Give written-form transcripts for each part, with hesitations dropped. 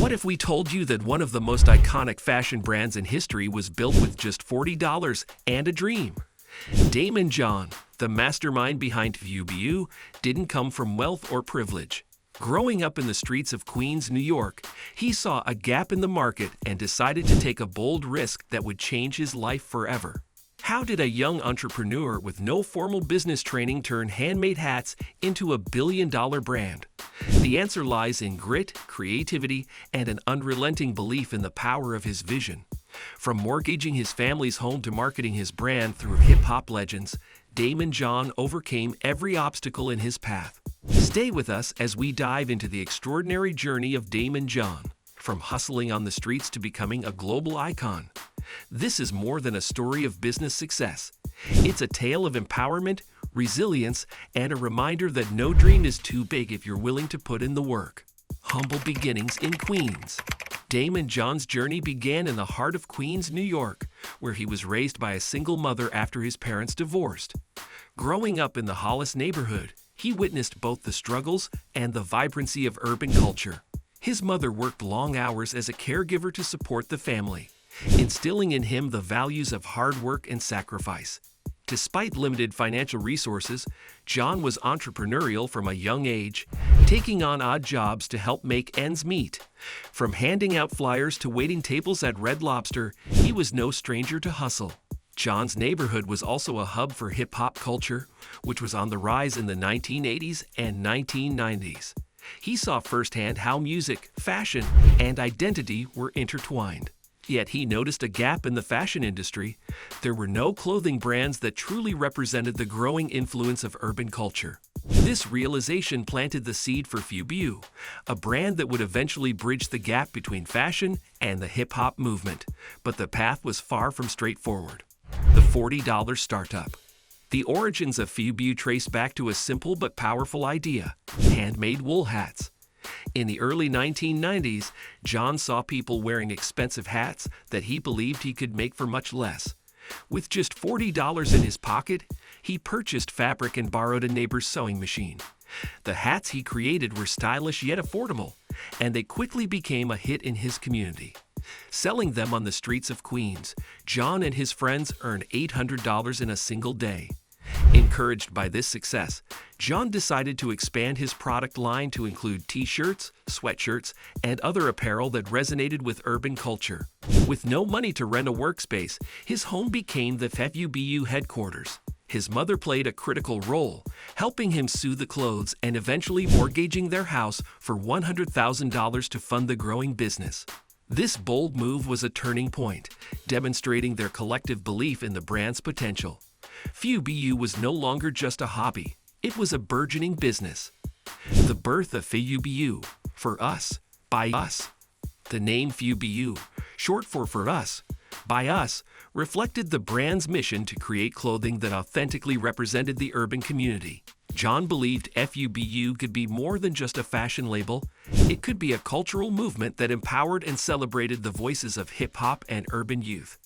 What if we told you that one of the most iconic fashion brands in history was built with just $40 and a dream? Daymond John, the mastermind behind FUBU, didn't come from wealth or privilege. Growing up in the streets of Queens, New York, he saw a gap in the market and decided to take a bold risk that would change his life forever. How did a young entrepreneur with no formal business training turn handmade hats into a billion-dollar brand? The answer lies in grit, creativity, and an unrelenting belief in the power of his vision. From mortgaging his family's home to marketing his brand through hip-hop legends, Daymond John overcame every obstacle in his path. Stay with us as we dive into the extraordinary journey of Daymond John, from hustling on the streets to becoming a global icon. This is more than a story of business success. It's a tale of empowerment, resilience, and a reminder that no dream is too big if you're willing to put in the work. Humble beginnings in Queens. Daymond John's journey began in the heart of Queens, New York, where he was raised by a single mother after his parents divorced. Growing up in the Hollis neighborhood, he witnessed both the struggles and the vibrancy of urban culture. His mother worked long hours as a caregiver to support the family, instilling in him the values of hard work and sacrifice. Despite limited financial resources, John was entrepreneurial from a young age, taking on odd jobs to help make ends meet. From handing out flyers to waiting tables at Red Lobster, he was no stranger to hustle. John's neighborhood was also a hub for hip-hop culture, which was on the rise in the 1980s and 1990s. He saw firsthand how music, fashion, and identity were intertwined. Yet he noticed a gap in the fashion industry. There were no clothing brands that truly represented the growing influence of urban culture. This realization planted the seed for FUBU, a brand that would eventually bridge the gap between fashion and the hip-hop movement. But the path was far from straightforward. The $40 startup. The origins of FUBU trace back to a simple but powerful idea: handmade wool hats. In the early 1990s, John saw people wearing expensive hats that he believed he could make for much less. With just $40 in his pocket, he purchased fabric and borrowed a neighbor's sewing machine. The hats he created were stylish yet affordable, and they quickly became a hit in his community. Selling them on the streets of Queens, John and his friends earned $800 in a single day. Encouraged by this success, John decided to expand his product line to include t-shirts, sweatshirts, and other apparel that resonated with urban culture. With no money to rent a workspace, his home became the FUBU headquarters. His mother played a critical role, helping him sew the clothes and eventually mortgaging their house for $100,000 to fund the growing business. This bold move was a turning point, demonstrating their collective belief in the brand's potential. FUBU was no longer just a hobby, it was a burgeoning business. The birth of FUBU, for us, by us. The name FUBU, short for us, by us, reflected the brand's mission to create clothing that authentically represented the urban community. John believed FUBU could be more than just a fashion label. It could be a cultural movement that empowered and celebrated the voices of hip-hop and urban youth.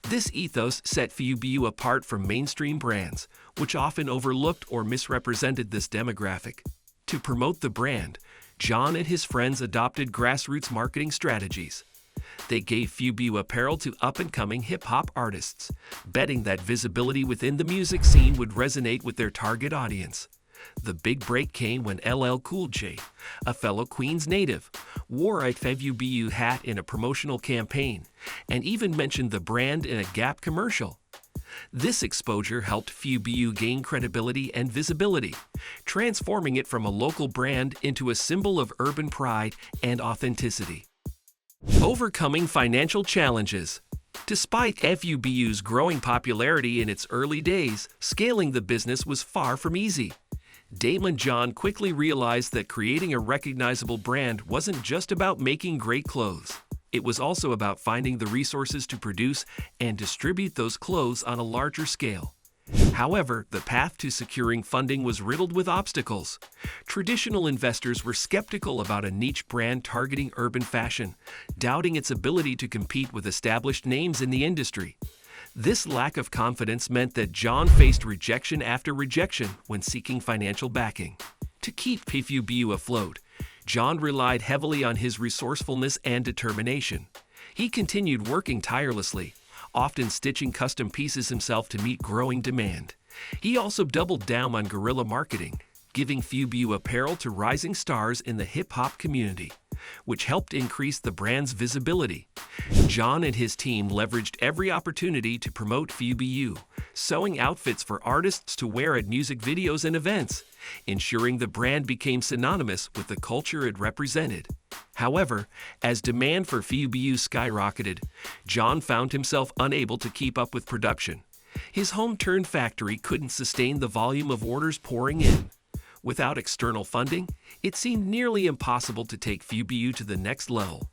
This ethos set FUBU apart from mainstream brands, which often overlooked or misrepresented this demographic. To promote the brand, John and his friends adopted grassroots marketing strategies. They gave FUBU apparel to up-and-coming hip-hop artists, betting that visibility within the music scene would resonate with their target audience. The big break came when LL Cool J, a fellow Queens native, wore a FUBU hat in a promotional campaign and even mentioned the brand in a Gap commercial. This exposure helped FUBU gain credibility and visibility, transforming it from a local brand into a symbol of urban pride and authenticity. Overcoming financial challenges. Despite FUBU's growing popularity in its early days, scaling the business was far from easy. Daymond John quickly realized that creating a recognizable brand wasn't just about making great clothes. It was also about finding the resources to produce and distribute those clothes on a larger scale. However, the path to securing funding was riddled with obstacles. Traditional investors were skeptical about a niche brand targeting urban fashion, doubting its ability to compete with established names in the industry. This lack of confidence meant that John faced rejection after rejection when seeking financial backing. To keep FUBU afloat, John relied heavily on his resourcefulness and determination. He continued working tirelessly, often stitching custom pieces himself to meet growing demand. He also doubled down on guerrilla marketing, giving FUBU apparel to rising stars in the hip-hop community, which helped increase the brand's visibility. John and his team leveraged every opportunity to promote FUBU, sewing outfits for artists to wear at music videos and events, ensuring the brand became synonymous with the culture it represented. However, as demand for FUBU skyrocketed, John found himself unable to keep up with production. His home-turned factory couldn't sustain the volume of orders pouring in. Without external funding, it seemed nearly impossible to take FUBU to the next level.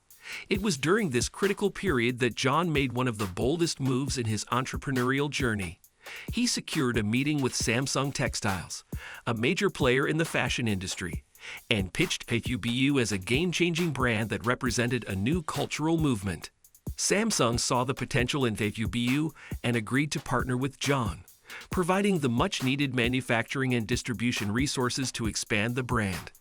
It was during this critical period that John made one of the boldest moves in his entrepreneurial journey. He secured a meeting with Samsung Textiles, a major player in the fashion industry, and pitched FUBU as a game-changing brand that represented a new cultural movement. Samsung saw the potential in FUBU and agreed to partner with John, providing the much-needed manufacturing and distribution resources to expand the brand.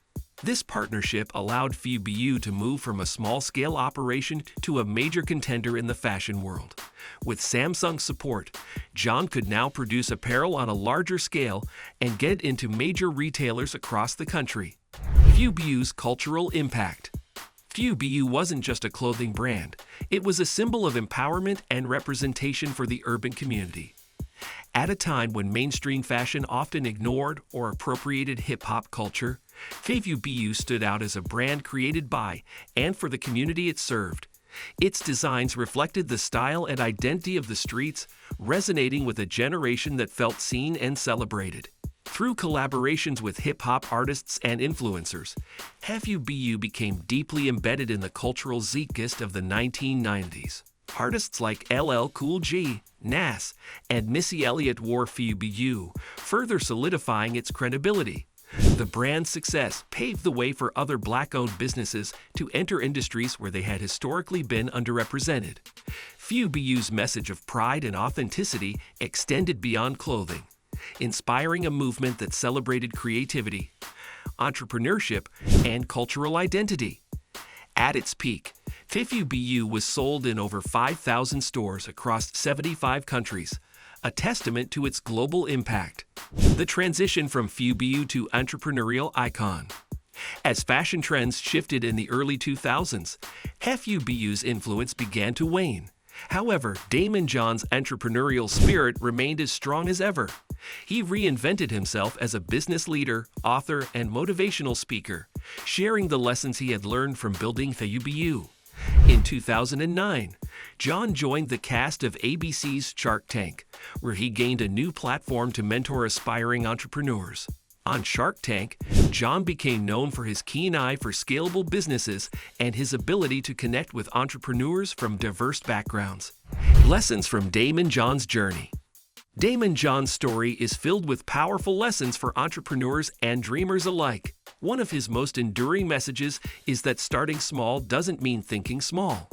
This partnership allowed FUBU to move from a small-scale operation to a major contender in the fashion world. With Samsung's support, John could now produce apparel on a larger scale and get into major retailers across the country. FUBU's cultural impact. FUBU wasn't just a clothing brand, it was a symbol of empowerment and representation for the urban community. At a time when mainstream fashion often ignored or appropriated hip-hop culture, FUBU stood out as a brand created by and for the community it served. Its designs reflected the style and identity of the streets, resonating with a generation that felt seen and celebrated. Through collaborations with hip-hop artists and influencers, FUBU became deeply embedded in the cultural zeitgeist of the 1990s. Artists like LL Cool J, Nas, and Missy Elliott wore FUBU, further solidifying its credibility. The brand's success paved the way for other Black-owned businesses to enter industries where they had historically been underrepresented. FUBU's message of pride and authenticity extended beyond clothing, inspiring a movement that celebrated creativity, entrepreneurship, and cultural identity. At its peak, FUBU was sold in over 5,000 stores across 75 countries, a testament to its global impact. The transition from FUBU to entrepreneurial icon. As fashion trends shifted in the early 2000s, FUBU's influence began to wane. However, Daymond John's entrepreneurial spirit remained as strong as ever. He reinvented himself as a business leader, author, and motivational speaker, sharing the lessons he had learned from building FUBU. In 2009, John joined the cast of ABC's Shark Tank, where he gained a new platform to mentor aspiring entrepreneurs. On Shark Tank, John became known for his keen eye for scalable businesses and his ability to connect with entrepreneurs from diverse backgrounds. Lessons from Daymond John's journey. Daymond John's story is filled with powerful lessons for entrepreneurs and dreamers alike. One of his most enduring messages is that starting small doesn't mean thinking small.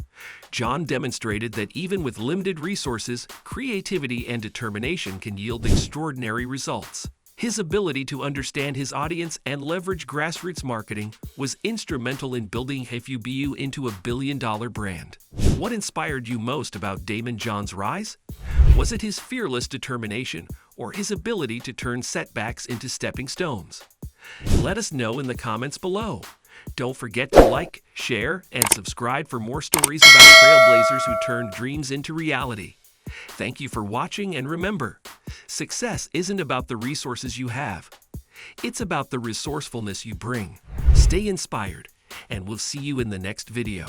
John demonstrated that even with limited resources, creativity and determination can yield extraordinary results. His ability to understand his audience and leverage grassroots marketing was instrumental in building FUBU into a billion-dollar brand. What inspired you most about Daymond John's rise? Was it his fearless determination or his ability to turn setbacks into stepping stones? Let us know in the comments below. Don't forget to like, share, and subscribe for more stories about trailblazers who turned dreams into reality. Thank you for watching, and remember, success isn't about the resources you have. It's about the resourcefulness you bring. Stay inspired, and we'll see you in the next video.